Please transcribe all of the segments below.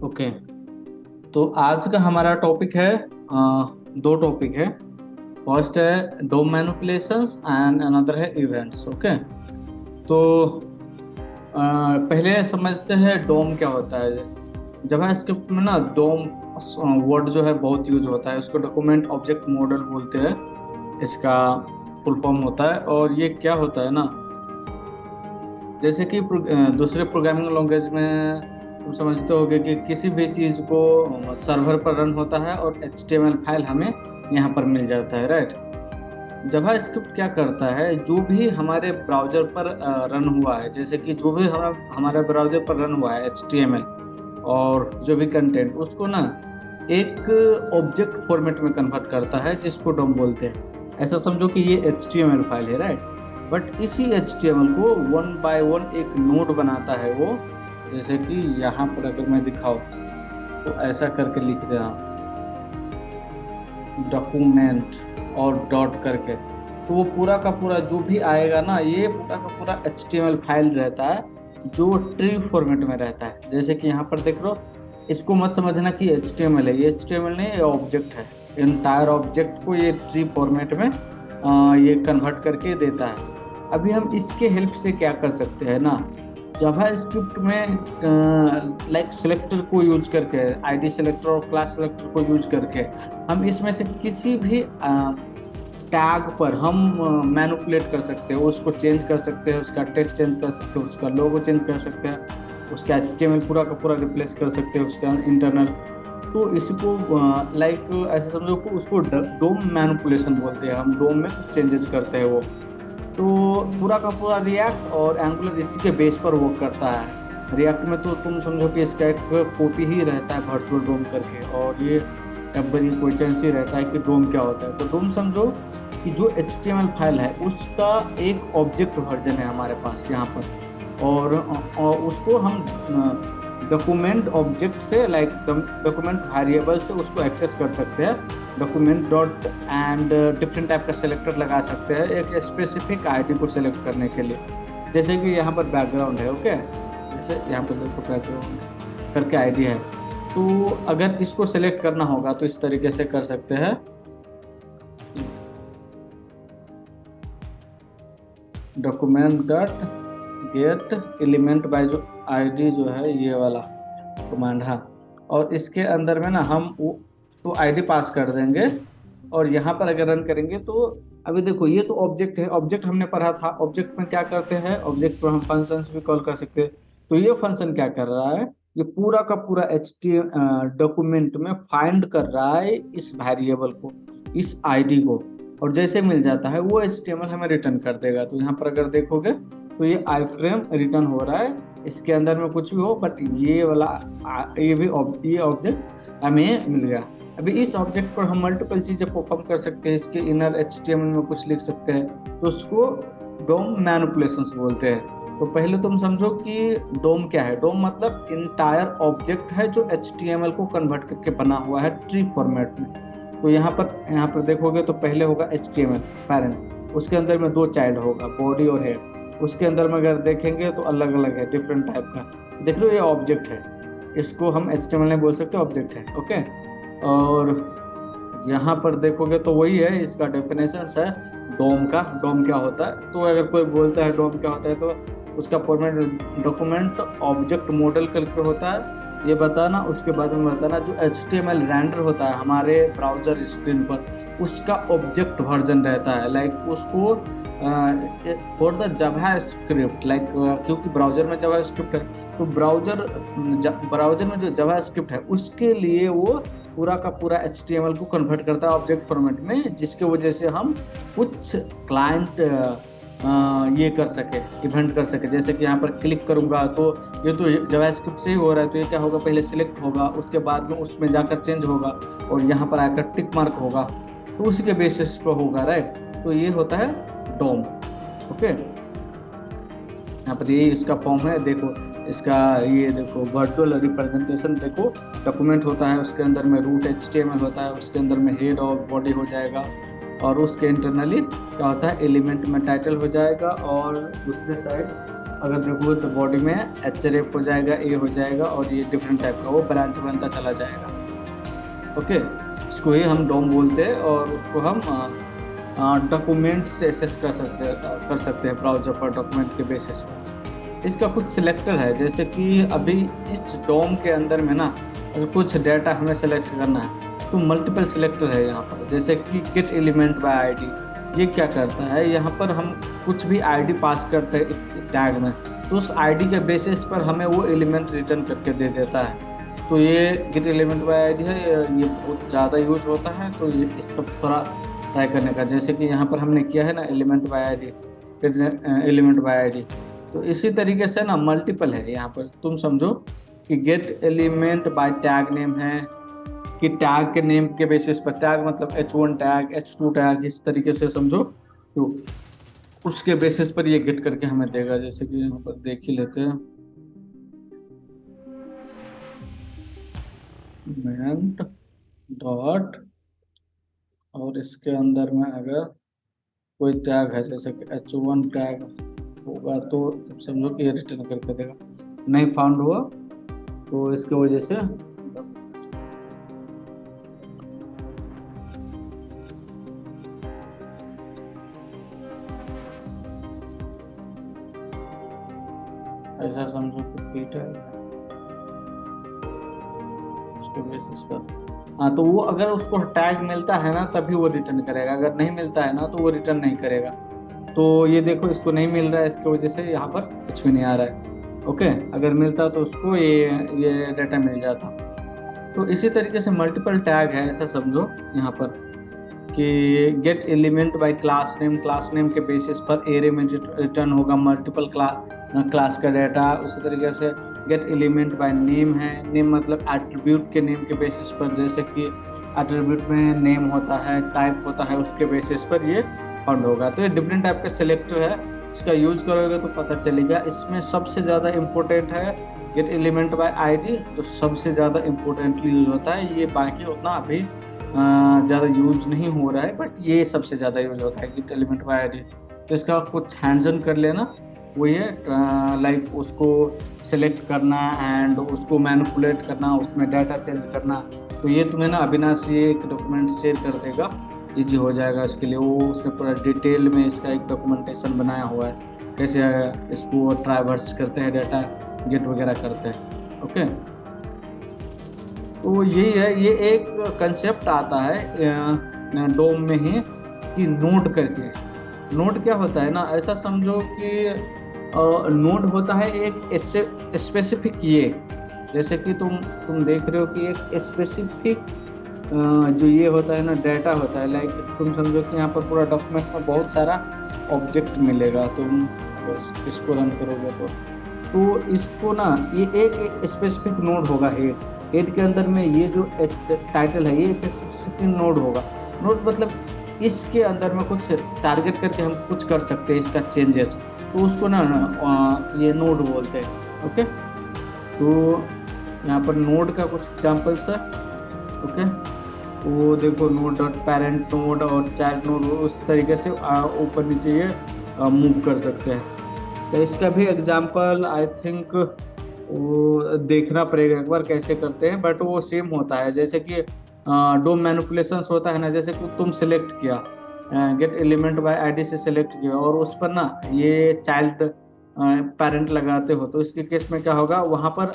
Okay. तो आज का हमारा टॉपिक है दो टॉपिक है। फर्स्ट है डोम मैनिपुलेशंस एंड अनदर है इवेंट्स। ओके। तो पहले समझते हैं डोम क्या होता है। जावास्क्रिप्ट में ना डोम वर्ड जो है बहुत यूज होता है। उसको डॉक्यूमेंट ऑब्जेक्ट मॉडल बोलते हैं। इसका फुल फॉर्म होता है। और ये क्या होता है ना, जैसे कि दूसरे प्रोग्रामिंग लैंग्वेज में तुम समझते होगे कि किसी भी चीज़ को सर्वर पर रन होता है और HTML फाइल हमें यहाँ पर मिल जाता है, राइट। जावास्क्रिप्ट क्या करता है, जो भी हमारे ब्राउजर पर रन हुआ है, जैसे कि जो भी हमारे ब्राउजर पर रन हुआ है HTML और जो भी कंटेंट, उसको ना एक ऑब्जेक्ट फॉर्मेट में कन्वर्ट करता है जिसको डोम बोलते हैं। ऐसा समझो कि ये HTML फाइल है, राइट। बट इसी HTML को वन बाय वन एक नोड बनाता है वो। जैसे कि यहाँ पर अगर मैं दिखाऊं तो ऐसा करके लिख दे रहा डॉक्यूमेंट और डॉट करके, तो वो पूरा का पूरा जो भी आएगा ना, ये पूरा का पूरा HTML फाइल रहता है जो ट्री फॉर्मेट में रहता है। जैसे कि यहाँ पर देख लो, इसको मत समझना कि HTML है, ये HTML नहीं, ये ऑब्जेक्ट है। इंटायर ऑब्जेक्ट को ये ट्री फॉर्मेट में ये कन्वर्ट करके देता है। अभी हम इसके हेल्प से क्या कर सकते हैं ना, जावास्क्रिप्ट में लाइक सिलेक्टर को यूज करके, आईडी सिलेक्टर और क्लास सिलेक्टर को यूज करके हम इसमें से किसी भी टैग पर हम मैनिपुलेट कर सकते हैं, उसको चेंज कर सकते हैं, उसका टेक्स्ट चेंज कर सकते हैं, उसका लोगो चेंज कर सकते हैं, उसका HTML पूरा का पूरा रिप्लेस कर सकते हैं, उसका इंटरनल। तो इसको लाइक ऐसे समझो कि उसको डोम मैनिपुलेशन बोलते हैं। हम डोम में कुछ चेंजेस करते हैं वो। तो पूरा का पूरा रिएक्ट और एंगुलर इसी के बेस पर वर्क करता है। रिएक्ट में तो तुम समझो कि इसका एक कॉपी ही रहता है वर्चुअल डोम करके, और ये बड़ी क्वेश्चन ही रहता है कि डोम क्या होता है। तो डोम समझो कि जो HTML फाइल है उसका एक ऑब्जेक्ट वर्जन है हमारे पास यहाँ पर, और उसको हम डॉक्यूमेंट ऑब्जेक्ट से, लाइक डॉक्यूमेंट वेरिएबल से उसको एक्सेस कर सकते हैं। Document dot and different type का सेलेक्टर लगा सकते हैं एक स्पेसिफिक आईडी को सेलेक्ट करने के लिए। जैसे कि यहाँ पर बैकग्राउंड है, ओके। जैसे यहाँ पर देखो बैकग्राउंड करके आईडी है, तो अगर इसको सेलेक्ट करना होगा तो इस तरीके से कर सकते हैं। Document dot gate element by जो आईडी जो है ये वाला कमांड, हाँ। और इसके अंदर में ना हम तो आईडी पास कर देंगे, और यहाँ पर अगर रन करेंगे तो अभी देखो ये तो ऑब्जेक्ट है। ऑब्जेक्ट हमने पढ़ा था, ऑब्जेक्ट में क्या करते हैं, ऑब्जेक्ट पर हम फंक्शंस भी कॉल कर सकते हैं। तो ये फंक्शन क्या कर रहा है, ये पूरा का पूरा डॉक्यूमेंट में फाइंड कर रहा है इस वेरिएबल को, इस आईडी को, और जैसे मिल जाता है वो HTML हमें रिटर्न कर देगा। तो यहाँ पर अगर देखोगे तो ये आई फ्रेम रिटर्न हो रहा है, इसके अंदर में कुछ भी हो, बट ये वाला ये ऑब्जेक्ट हमें मिल गया। अभी इस ऑब्जेक्ट पर हम मल्टीपल चीजें परफॉर्म कर सकते हैं। इसके इनर HTML में कुछ लिख सकते हैं, तो उसको डोम मैनिपुलेशंस बोलते हैं। तो पहले तुम समझो कि डोम क्या है। डोम मतलब इंटायर ऑब्जेक्ट है जो HTML को कन्वर्ट करके बना हुआ है ट्री फॉर्मेट में। तो यहाँ पर देखोगे तो पहले होगा HTML पेरेंट, उसके अंदर में दो चाइल्ड होगा, बॉडी और हेड। उसके अंदर में अगर देखेंगे तो अलग अलग है, डिफरेंट टाइप का। देख लो ये ऑब्जेक्ट है, इसको हम HTML नहीं बोल सकते, ऑब्जेक्ट है, ओके। और यहाँ पर देखोगे तो वही है, इसका डेफिनेशन है डोम का। डोम क्या होता है, तो अगर कोई बोलता है डोम क्या होता है, तो उसका फॉर्मेट डॉक्यूमेंट ऑब्जेक्ट मॉडल करके होता है, ये बताना। उसके बाद में बताना जो HTML रेंडर होता है हमारे ब्राउजर स्क्रीन पर, उसका ऑब्जेक्ट वर्जन रहता है, लाइक उसको फॉर द जावास्क्रिप्ट, लाइक क्योंकि ब्राउजर में जावास्क्रिप्ट है, तो ब्राउजर में जो जावास्क्रिप्ट है उसके लिए वो पूरा का पूरा HTML को कन्वर्ट करता है ऑब्जेक्ट फॉर्मेट में, जिसके वजह से हम कुछ क्लाइंट ये कर सके, इवेंट कर सके। जैसे कि यहाँ पर क्लिक करूंगा तो ये तो जावास्क्रिप्ट से ही हो रहा है, तो ये क्या होगा, पहले सिलेक्ट होगा, उसके बाद में उसमें जाकर चेंज होगा, और यहाँ पर आकर टिक मार्क होगा, तो उसी के बेसिस पर होगा, राइट। तो ये होता है डोम, ओके। यहाँ पर ये इसका फॉर्म है, देखो इसका, ये देखो वर्चुअल रिप्रेजेंटेशन, देखो डॉक्यूमेंट होता है, उसके अंदर में रूट HTML होता है, उसके अंदर में हेड और बॉडी हो जाएगा, और उसके इंटरनली क्या होता है, एलिमेंट में टाइटल हो जाएगा, और दूसरे साइड अगर देखो तो बॉडी में एचरेफ हो जाएगा, ए हो जाएगा, और ये डिफरेंट टाइप का वो ब्रांच बनता चला जाएगा। ओके, इसको ही हम डोम बोलते हैं, और उसको हम डॉक्यूमेंट से एक्सेस कर सकते हैं ब्राउजर पर डॉक्यूमेंट के बेसिस पर। इसका कुछ सिलेक्टर है, जैसे कि अभी इस डोम के अंदर में ना अगर कुछ डाटा हमें सेलेक्ट करना है तो मल्टीपल सिलेक्टर है यहाँ पर, जैसे कि गेट एलिमेंट बाय आईडी। ये क्या करता है, यहाँ पर हम कुछ भी आईडी पास करते हैं टैग में, तो उस आईडी के बेसिस पर हमें वो एलिमेंट रिटर्न करके दे देता है। तो ये गेट एलिमेंट बाय आईडी है, ये बहुत ज़्यादा यूज होता है, तो ये इसका थोड़ा ट्राई करने का, जैसे कि यहाँ पर हमने किया है ना element by ID, element by ID. तो इसी तरीके से ना मल्टीपल है यहाँ पर, तुम समझो कि gate element by tag name है, कि टैग के नेम के बेसिस पर, टैग मतलब H1 टैग, H2 टैग, इस तरीके से समझो, तो उसके बेसिस पर ये गेट करके हमें देगा। जैसे कि यहाँ पर देख ही लेते हैं, मेंट डॉट, और इसके अंदर में अगर कोई टैग है जैसे कि H1 टैग होगा तो समझो कि ये रिटर्न करके देगा। नहीं फाउंड हुआ तो इसकी वजह से ऐसा समझो कि पीट है उसके बेसिस पर। हाँ, तो वो अगर उसको टैग मिलता है ना तभी वो रिटर्न करेगा, अगर नहीं मिलता है ना तो वो रिटर्न नहीं करेगा। तो ये देखो इसको नहीं मिल रहा है, इसकी वजह से यहाँ पर कुछ भी नहीं आ रहा है। ओके, अगर मिलता तो उसको ये डाटा मिल जाता। तो इसी तरीके से मल्टीपल टैग है, ऐसा समझो यहाँ पर कि gate element by class name, class name के बेसिस पर एरे में रिटर्न होगा मल्टीपल क्लास का डाटा। उसी तरीके से गेट एलिमेंट बाय नेम है, नेम मतलब एट्रीब्यूट के नेम के बेसिस पर, जैसे कि एट्रीब्यूट में नेम होता है, टाइप होता है, उसके बेसिस पर ये फाउंड होगा। तो ये डिफरेंट टाइप का सिलेक्टर है, इसका यूज करोगे तो पता चलेगा। इसमें सबसे ज़्यादा इम्पोर्टेंट है गेट एलिमेंट बाय आईडी, तो सबसे ज़्यादा इम्पोर्टेंटली यूज होता है ये, बाकी उतना अभी ज़्यादा यूज नहीं हो रहा है, बट ये सबसे ज़्यादा यूज होता है गेट एलिमेंट बाय आईडी। तो इसका कुछ हैंड्स ऑन कर लेना, वो ये लाइक उसको सिलेक्ट करना एंड उसको मैनिपुलेट करना, उसमें डाटा चेंज करना। तो ये तुम्हें ना अविनाश ये एक डॉक्यूमेंट शेयर कर देगा, इजी हो जाएगा इसके लिए। वो उसने पूरा डिटेल में इसका एक डॉक्यूमेंटेशन बनाया हुआ है, कैसे इसको ट्रावर्स करते हैं, डाटा गेट वगैरह करते हैं। ओके, तो यही है, ये एक कंसेप्ट आता है डोम में ही कि नोड करके। नोड क्या होता है ना, ऐसा समझो कि नोड होता है एक स्पेसिफिक, ये जैसे कि तुम देख रहे हो कि एक स्पेसिफिक जो ये होता है ना डाटा होता है, लाइक तुम समझो कि यहाँ पर पूरा डॉक्यूमेंट में बहुत सारा ऑब्जेक्ट मिलेगा, तुम इसको रन करोगे तो इसको ना ये एक स्पेसिफिक नोड होगा। हेड के अंदर में ये जो टाइटल है ये एक स्पेसिफिक नोड होगा। नोड मतलब इसके अंदर में कुछ टारगेट करके हम कुछ कर सकते हैं, इसका चेंजेस, तो उसको ना ये नोड बोलते हैं। ओके, तो यहाँ पर नोड का कुछ एग्जाम्पल्स है। ओके, वो देखो नोड डॉट पेरेंट नोड और चाइल्ड नोड, उस तरीके से ऊपर नीचे ये मूव कर सकते हैं। तो इसका भी एग्जांपल आई थिंक वो देखना पड़ेगा एक बार कैसे करते हैं, बट वो सेम होता है। जैसे कि डोम मैनिपुलेशंस होता है ना, जैसे कि तुम सिलेक्ट किया गेट एलिमेंट बाय आईडी से सिलेक्ट किया और उस पर ना ये चाइल्ड पेरेंट लगाते हो, तो इसके केस में क्या होगा, वहाँ पर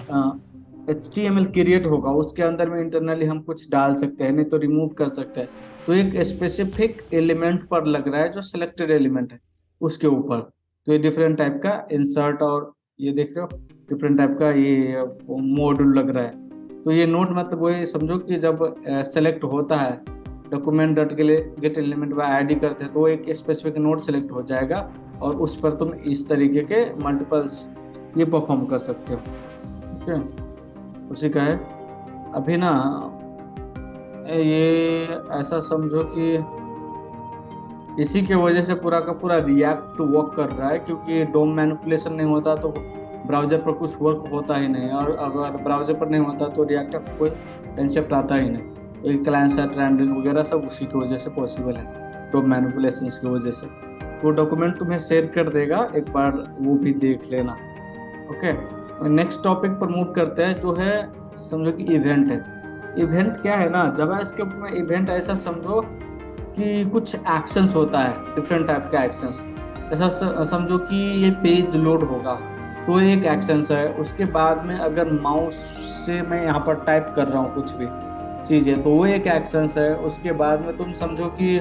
HTML क्रिएट होगा, उसके अंदर में इंटरनली हम कुछ डाल सकते हैं, नहीं तो रिमूव कर सकते हैं। तो एक स्पेसिफिक एलिमेंट पर लग रहा है जो सिलेक्टेड एलिमेंट है उसके ऊपर। तो ये डिफरेंट टाइप का इंसर्ट, और ये देख रहे हो डिफरेंट टाइप का ये मॉड्यूल लग रहा है। तो ये नोड मतलब वही समझो कि जब सेलेक्ट होता है डॉक्यूमेंट डॉट के लिए गेट एलिमेंट बाय आईडी करते हैं, तो एक स्पेसिफिक नोड सेलेक्ट हो जाएगा और उस पर तुम इस तरीके के मल्टीपल्स ये परफॉर्म कर सकते हो। ठीक है, उसी का है। अभी ना ये ऐसा समझो कि इसी के वजह से पूरा का पूरा रिएक्ट वर्क कर रहा है, क्योंकि डोम मैनिपुलेशन नहीं होता तो ब्राउजर पर कुछ वर्क होता ही नहीं, और अगर ब्राउजर पर नहीं होता तो रिएक्ट का कोई कंसेप्ट आता ही नहीं। क्लाइंट साइड रेंडरिंग वगैरह सब उसी की वजह से पॉसिबल है, डोम मैनिपुलेशन की वजह से। वो डॉक्यूमेंट तुम्हें शेयर कर देगा, एक बार वो भी देख लेना। ओके, नेक्स्ट टॉपिक पर मूव करते हैं, जो है समझो कि इवेंट है। इवेंट क्या है ना, जावास्क्रिप्ट में इवेंट ऐसा समझो कि कुछ एक्शंस होता है, डिफरेंट टाइप के एक्शंस। ऐसा समझो कि ये पेज लोड होगा तो एक एक्शंस है। उसके बाद में अगर माउस से मैं यहाँ पर टाइप कर रहा हूँ कुछ भी चीज़ें, तो वो एक एक्शंस है। उसके बाद में तुम समझो कि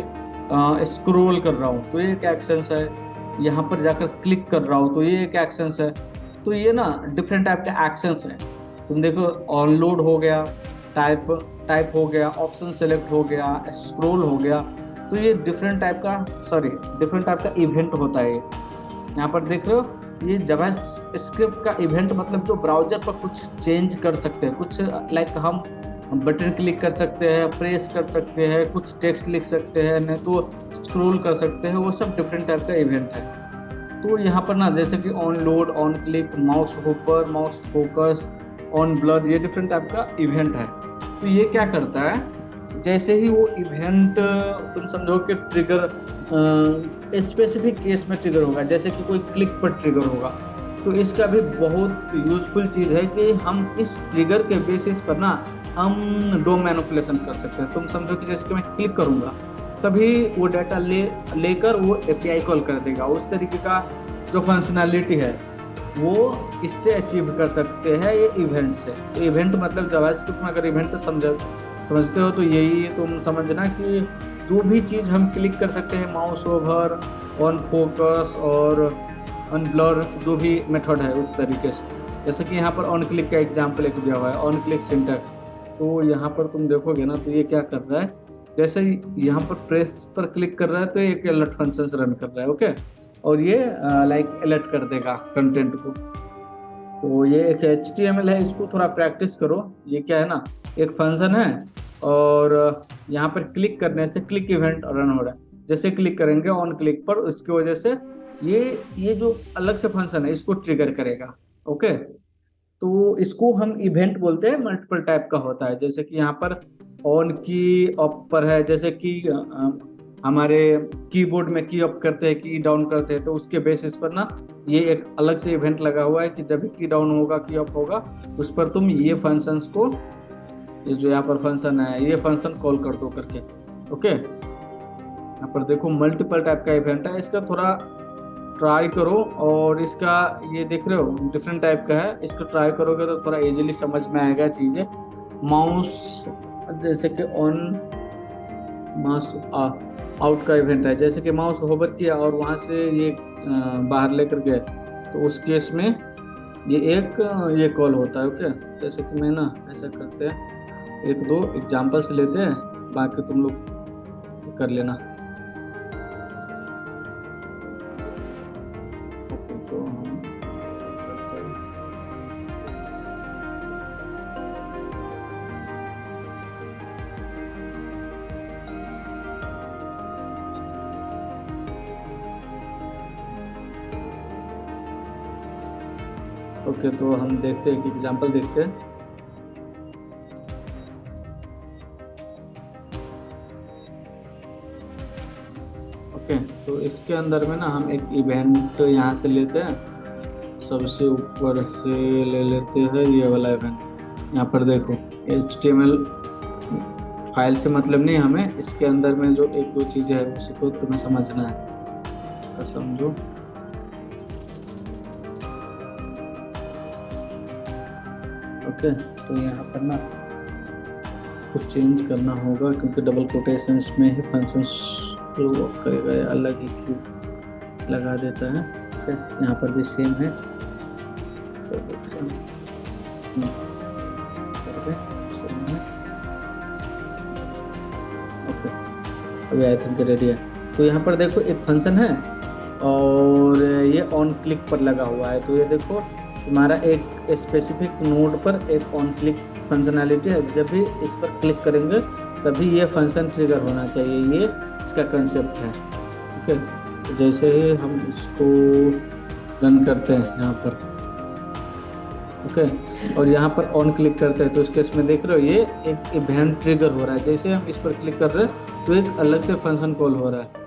स्क्रॉल कर रहा हूँ तो ये एक एक्शंस है। यहाँ पर जाकर क्लिक कर रहा हूँ तो ये एक एक्शंस है। तो ये ना डिफरेंट टाइप के एक्शंस हैं। तुम देखो, ऑनलोड हो गया, टाइप टाइप हो गया, ऑप्शन सेलेक्ट हो गया, स्क्रॉल हो गया। तो ये डिफरेंट टाइप का, सॉरी, डिफरेंट टाइप का इवेंट होता है। यहाँ पर देख रहे हो, ये जावास्क्रिप्ट का इवेंट मतलब जो ब्राउजर पर कुछ चेंज कर सकते हैं, कुछ लाइक हम बटन क्लिक कर सकते हैं, प्रेस कर सकते हैं, कुछ टेक्स्ट लिख सकते हैं, नहीं तो स्क्रॉल कर सकते हैं, वो सब डिफरेंट टाइप का इवेंट है। तो यहाँ पर ना जैसे कि on load, on click, mouse hopper, mouse focus, on blur, ये डिफरेंट टाइप का इवेंट है। तो ये क्या करता है, जैसे ही वो इवेंट तुम समझो कि ट्रिगर स्पेसिफिक केस में ट्रिगर होगा, जैसे कि कोई क्लिक पर ट्रिगर होगा, तो इसका भी बहुत यूजफुल चीज़ है कि हम इस ट्रिगर के बेसिस पर ना हम डो मैनिपुलेशन कर सकते हैं। तुम समझो कि जैसे कि मैं क्लिक करूंगा तभी वो डाटा लेकर वो एपीआई कॉल कर देगा। उस तरीके का जो फंक्शनैलिटी है वो इससे अचीव कर सकते हैं ये इवेंट से। तो इवेंट मतलब जावास्क्रिप्ट में अगर इवेंट समझते हो तो यही तुम समझना कि जो भी चीज़ हम क्लिक कर सकते हैं, माउस ओवर, ऑन फोकस और ऑन ब्लर, जो भी मेथड है उस तरीके से। जैसे कि यहाँ पर ऑन क्लिक का एग्जाम्पल एक दिया हुआ है, ऑन क्लिक सिंटैक्स। तो यहाँ पर तुम देखोगे ना तो ये क्या कर रहा है, जैसे यहाँ पर प्रेस पर क्लिक कर रहा है तो एक अलर्ट फंक्शन रन कर रहा है। ओके, और ये लाइक अलर्ट कर देगा कंटेंट को। तो ये एक HTML है, इसको थोड़ा प्रैक्टिस करो। ये क्या है ना, एक फंक्शन है और यहाँ पर क्लिक करने से क्लिक इवेंट रन हो रहा है। जैसे क्लिक करेंगे ऑन क्लिक पर, उसकी वजह से ये जो अलग से फंक्शन है इसको ट्रिगर करेगा। ओके, तो इसको हम इवेंट बोलते हैं। मल्टीपल टाइप का होता है, जैसे कि यहाँ पर ऑन की ऑफ पर है, जैसे कि हमारे कीबोर्ड में की अप करते हैं, की डाउन करते हैं, तो उसके बेसिस पर ना ये एक अलग से इवेंट लगा हुआ है कि जब भी की डाउन होगा, की अप होगा, उस पर तुम ये फंक्शंस को, ये जो यहाँ पर फंक्शन है, ये फंक्शन कॉल कर दो करके। ओके, यहाँ पर देखो मल्टीपल टाइप का इवेंट है, इसका थोड़ा ट्राई करो। और इसका ये देख रहे हो डिफरेंट टाइप का है, इसको ट्राई करोगे तो थोड़ा इजीली समझ में आएगा चीज़ें। माउस, जैसे कि ऑन, माउस आउट का इवेंट है, जैसे कि माउस होवर किया और वहाँ से ये बाहर लेकर गए, तो उस केस में ये कॉल होता है। ओके, जैसे कि मैं ना ऐसा करते हैं, एक दो एग्जाम्पल्स लेते हैं, बाकी तुम लोग कर लेना। तो हम करते हैं, ओके, तो हम देखते हैं, एक एग्जांपल देखते हैं। ओके, तो इसके अंदर में ना हम एक इवेंट यहाँ से लेते हैं, सबसे ऊपर से ले लेते हैं ये वाला इवेंट। यहाँ पर देखो HTML फाइल से मतलब नहीं हमें, इसके अंदर में जो एक दो चीज़ें है उसको तुम्हें समझना है, तो समझो। ओके, तो यहाँ पर ना कुछ चेंज करना होगा क्योंकि डबल कोटेशंस में ही फंक्शंस वर्क करेगा, या अलग ही क्यों लगा देता है। ओके, यहाँ पर भी सेम है, तो ओके, अभी आई थिंक रेडी है। तो यहाँ पर देखो एक फंक्शन है और ये ऑन क्लिक पर लगा हुआ है। तो ये देखो तुम्हारा एक स्पेसिफिक नोड पर एक ऑन क्लिक फंक्शनैलिटी है, जब भी इस पर क्लिक करेंगे तभी ये फंक्शन ट्रिगर होना चाहिए, ये इसका कंसेप्ट है। ओके, तो जैसे ही हम इसको रन करते हैं यहाँ पर, ओके, और यहाँ पर ऑन क्लिक करते हैं तो इस केस में देख रहे हो ये एक इवेंट ट्रिगर हो रहा है। जैसे हम इस पर क्लिक कर रहे हैं तो एक अलग से फंक्शन कॉल हो रहा है।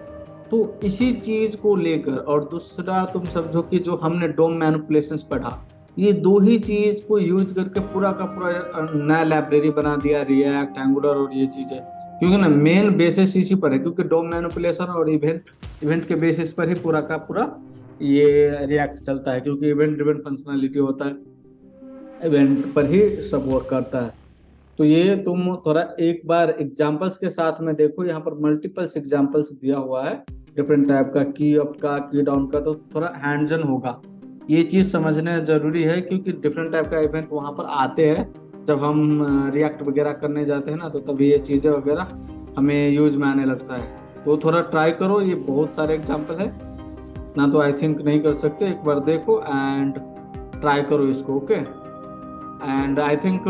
तो इसी चीज को लेकर, और दूसरा तुम समझो कि जो हमने डोम मैनिपुलेशंस पढ़ा, ये दो ही चीज को यूज करके पूरा का पूरा नया लाइब्रेरी बना दिया, रिएक्ट, एंगुलर और ये चीजें। क्योंकि ना मेन बेसिस इसी पर है, क्योंकि डोम मैनिपुलेशन और इवेंट इवेंट के बेसिस पर ही पूरा का पूरा ये रिएक्ट चलता है, क्योंकि इवेंट ड्रिवन फंक्शनलिटी होता है, इवेंट पर ही सब वर्क करता है। तो ये तुम थोड़ा एक बार एग्जांपल्स के साथ में देखो, यहाँ पर मल्टीपल्स एग्जांपल्स दिया हुआ है डिफरेंट टाइप का, की अप का, की डाउन का, तो थोड़ा हैंड्स ऑन होगा। ये चीज समझना जरूरी है, क्योंकि डिफरेंट टाइप का इवेंट वहां पर आते हैं जब हम रिएक्ट वगैरह करने जाते हैं ना, तो तभी ये चीजें वगैरह हमें यूज में आने लगता है। तो थोड़ा ट्राई करो, ये बहुत सारे एग्जाम्पल है ना, तो आई थिंक नहीं कर सकते, एक बार देखो एंड ट्राई करो इसको, ओके। And I think